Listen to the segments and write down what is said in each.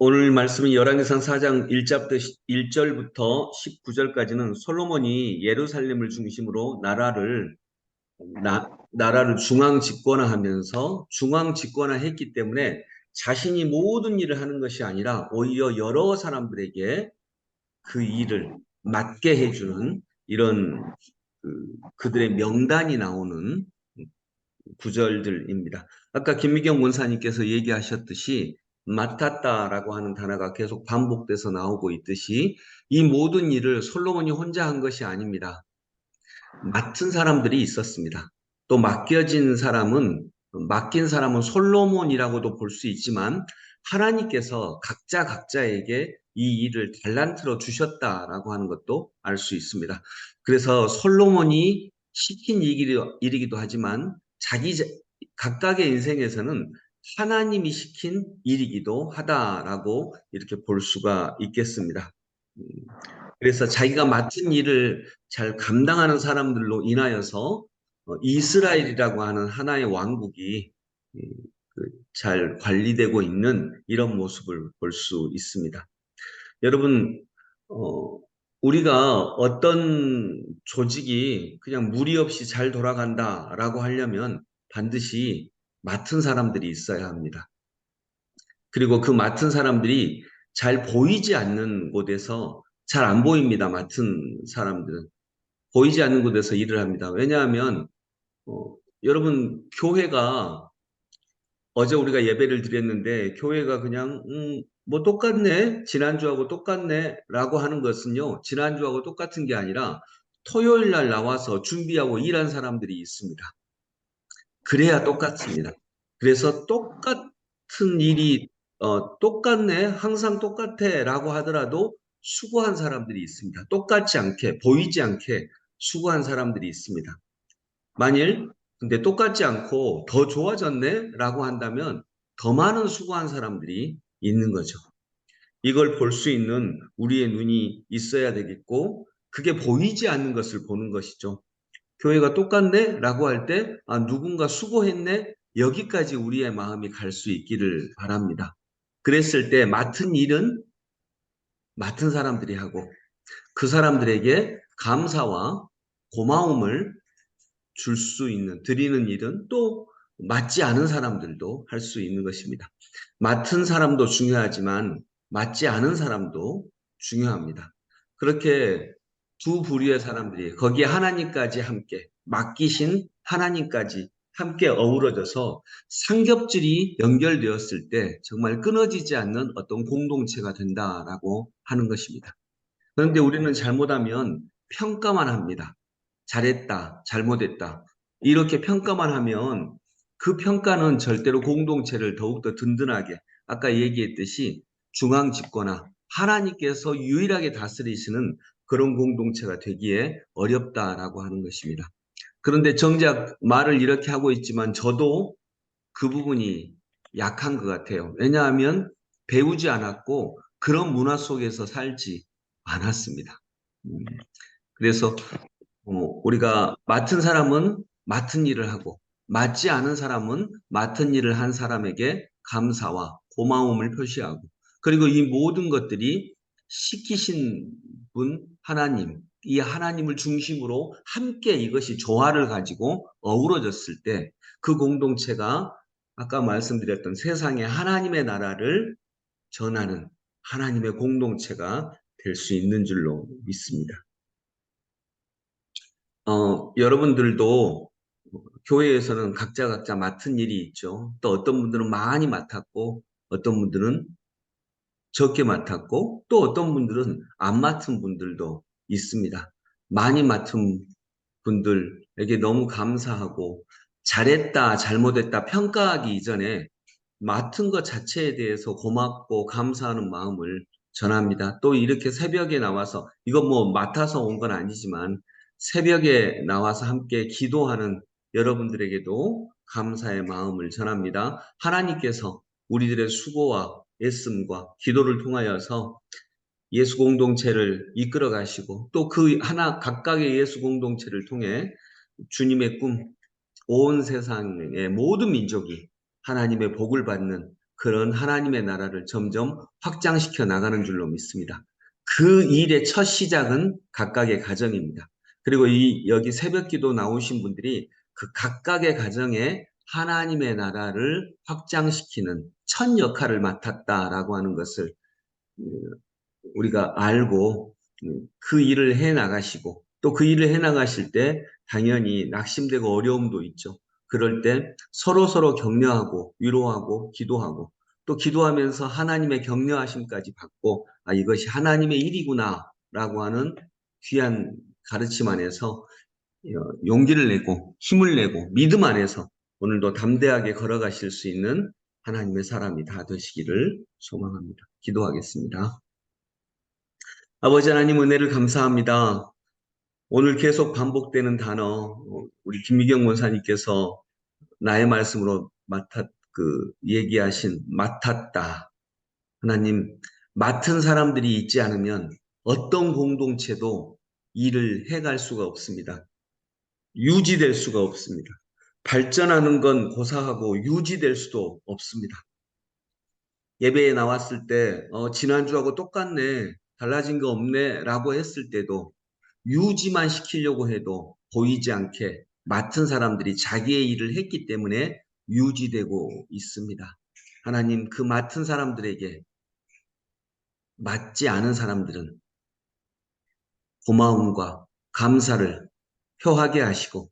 오늘 말씀은 열왕기상 4장 1절부터 19절까지는 솔로몬이 예루살렘을 중심으로 나라를 중앙 집권화하면서 중앙 집권화했기 때문에 자신이 모든 일을 하는 것이 아니라 오히려 여러 사람들에게 그 일을 맡게 해주는 이런 그들의 명단이 나오는 구절들입니다. 아까 김미경 원사님께서 얘기하셨듯이 맡았다라고 하는 단어가 계속 반복돼서 나오고 있듯이 이 모든 일을 솔로몬이 혼자 한 것이 아닙니다. 맡은 사람들이 있었습니다. 또 맡긴 사람은 솔로몬이라고도 볼 수 있지만 하나님께서 각자에게 이 일을 달란트로 주셨다라고 하는 것도 알 수 있습니다. 그래서 솔로몬이 시킨 일이기도 하지만 각각의 인생에서는 하나님이 시킨 일이기도 하다라고 이렇게 볼 수가 있겠습니다. 그래서 자기가 맡은 일을 잘 감당하는 사람들로 인하여서 이스라엘이라고 하는 하나의 왕국이 잘 관리되고 있는 이런 모습을 볼 수 있습니다. 여러분, 우리가 어떤 조직이 그냥 무리 없이 잘 돌아간다라고 하려면 반드시 맡은 사람들이 있어야 합니다. 그리고 그 맡은 사람들이 잘 보이지 않는 곳에서 잘 안 보입니다. 맡은 사람들은. 보이지 않는 곳에서 일을 합니다. 왜냐하면, 여러분, 교회가 어제 우리가 예배를 드렸는데 교회가 그냥 뭐 똑같네. 지난주하고 똑같네. 라고 하는 것은요. 지난주하고 똑같은 게 아니라 토요일 날 나와서 준비하고 일한 사람들이 있습니다. 그래야 똑같습니다. 그래서 똑같은 일이 똑같네. 항상 똑같아. 라고 하더라도 수고한 사람들이 있습니다. 똑같지 않게 보이지 않게 수고한 사람들이 있습니다. 만일 근데 똑같지 않고 더 좋아졌네? 라고 한다면 더 많은 수고한 사람들이 있는 거죠. 이걸 볼 수 있는 우리의 눈이 있어야 되겠고 그게 보이지 않는 것을 보는 것이죠. 교회가 똑같네? 라고 할 때 누군가 수고했네? 여기까지 우리의 마음이 갈 수 있기를 바랍니다. 그랬을 때 맡은 일은 맡은 사람들이 하고 그 사람들에게 감사와 고마움을 드리는 일은 또 맞지 않은 사람들도 할 수 있는 것입니다. 맡은 사람도 중요하지만 맞지 않은 사람도 중요합니다. 그렇게 두 부류의 사람들이 거기에 하나님까지 함께 맡기신 하나님까지 함께 어우러져서 삼겹줄이 연결되었을 때 정말 끊어지지 않는 어떤 공동체가 된다라고 하는 것입니다. 그런데 우리는 잘못하면 평가만 합니다. 잘했다, 잘못했다. 이렇게 평가만 하면 그 평가는 절대로 공동체를 더욱더 든든하게, 아까 얘기했듯이 중앙 집권화, 하나님께서 유일하게 다스리시는 그런 공동체가 되기에 어렵다라고 하는 것입니다. 그런데 정작 말을 이렇게 하고 있지만 저도 그 부분이 약한 것 같아요. 왜냐하면 배우지 않았고 그런 문화 속에서 살지 않았습니다. 그래서 우리가 맡은 사람은 맡은 일을 하고 맡지 않은 사람은 맡은 일을 한 사람에게 감사와 고마움을 표시하고 그리고 이 모든 것들이 시키신 분 하나님, 이 하나님을 중심으로 함께 이것이 조화를 가지고 어우러졌을 때 그 공동체가 아까 말씀드렸던 세상의 하나님의 나라를 전하는 하나님의 공동체가 될 수 있는 줄로 믿습니다. 여러분들도 교회에서는 각자 맡은 일이 있죠. 또 어떤 분들은 많이 맡았고, 어떤 분들은 적게 맡았고, 또 어떤 분들은 안 맡은 분들도 있습니다. 많이 맡은 분들에게 너무 감사하고, 잘했다, 잘못했다 평가하기 이전에 맡은 것 자체에 대해서 고맙고 감사하는 마음을 전합니다. 또 이렇게 새벽에 나와서, 이건 뭐 맡아서 온 건 아니지만, 새벽에 나와서 함께 기도하는 여러분들에게도 감사의 마음을 전합니다. 하나님께서 우리들의 수고와 애씀과 기도를 통하여서 예수 공동체를 이끌어 가시고 또 그 하나 각각의 예수 공동체를 통해 주님의 꿈, 온 세상의 모든 민족이 하나님의 복을 받는 그런 하나님의 나라를 점점 확장시켜 나가는 줄로 믿습니다. 그 일의 첫 시작은 각각의 가정입니다. 그리고 여기 새벽 기도 나오신 분들이 그 각각의 가정에 하나님의 나라를 확장시키는 첫 역할을 맡았다라고 하는 것을 우리가 알고 그 일을 해 나가시고 또 그 일을 해 나가실 때 당연히 낙심되고 어려움도 있죠. 그럴 때 서로 격려하고 위로하고 기도하고 또 기도하면서 하나님의 격려하심까지 받고 이것이 하나님의 일이구나라고 하는 귀한 가르침 안에서 용기를 내고 힘을 내고 믿음 안에서 오늘도 담대하게 걸어가실 수 있는 하나님의 사람이 다 되시기를 소망합니다. 기도하겠습니다. 아버지 하나님 은혜를 감사합니다. 오늘 계속 반복되는 단어, 우리 김미경 원사님께서 나의 말씀으로 얘기하신 맡았다. 하나님, 맡은 사람들이 있지 않으면 어떤 공동체도 일을 해갈 수가 없습니다. 유지될 수가 없습니다. 발전하는 건 고사하고 유지될 수도 없습니다. 예배에 나왔을 때 지난주하고 똑같네, 달라진 거 없네 라고 했을 때도 유지만 시키려고 해도 보이지 않게 맡은 사람들이 자기의 일을 했기 때문에 유지되고 있습니다. 하나님, 그 맡은 사람들에게 맡지 않은 사람들은 고마움과 감사를 표하게 하시고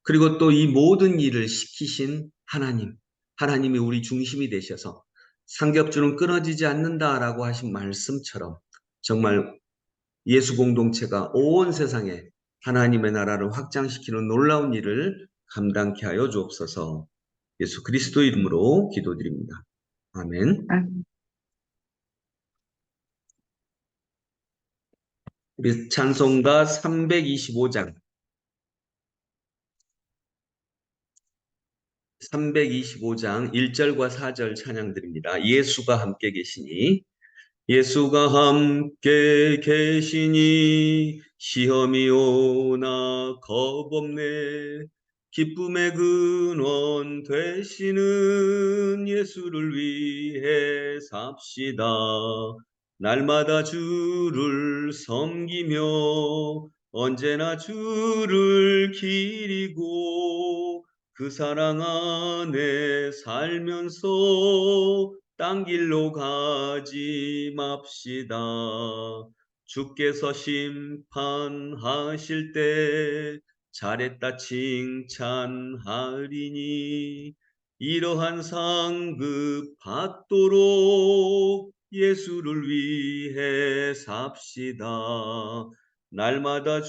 그리고 또 이 모든 일을 시키신 하나님이 우리 중심이 되셔서 삼겹줄은 끊어지지 않는다라고 하신 말씀처럼 정말 예수 공동체가 온 세상에 하나님의 나라를 확장시키는 놀라운 일을 감당케 하여 주옵소서. 예수 그리스도 이름으로 기도드립니다. 아멘. 우리 찬송가 325장 1절과 4절 찬양드립니다. 예수가 함께 계시니 예수가 함께 계시니 시험이 오나 겁없네. 기쁨의 근원 되시는 예수를 위해 삽시다. 날마다 주를 섬기며 언제나 주를 기리고 그 사랑 안에 살면서 딴 길로 가지 맙시다. 주께서 심판하실 때 잘했다 칭찬하리니 이러한 상급 받도록 예수를 위해 삽시다. 날마다